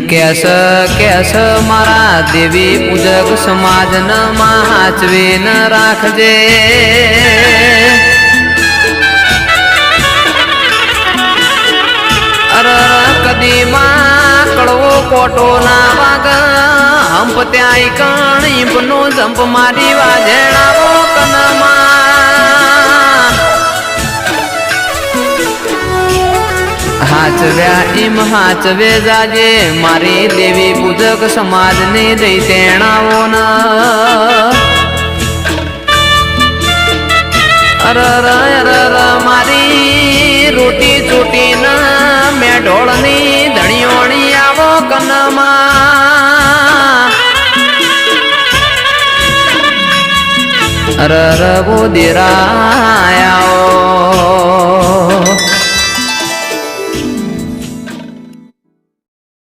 Case મારા દેવી પૂજક સમાજન હાચવે ન રાખજે. કદી માં કડવો કોટો ના વાગ હંપ ત્યાં કણ ઈંપનો જંપ મારી વાજેણાવો કનમાં હાચવ્યા ઈમ હાચવે જાજે મારી દેવી પૂજક સમાજ ને દઈ તેણાવો ન મારી રોટી ચોટી ન મેઢોળ ની ધણીઓણી આવો કનમાં રવો દેરાયો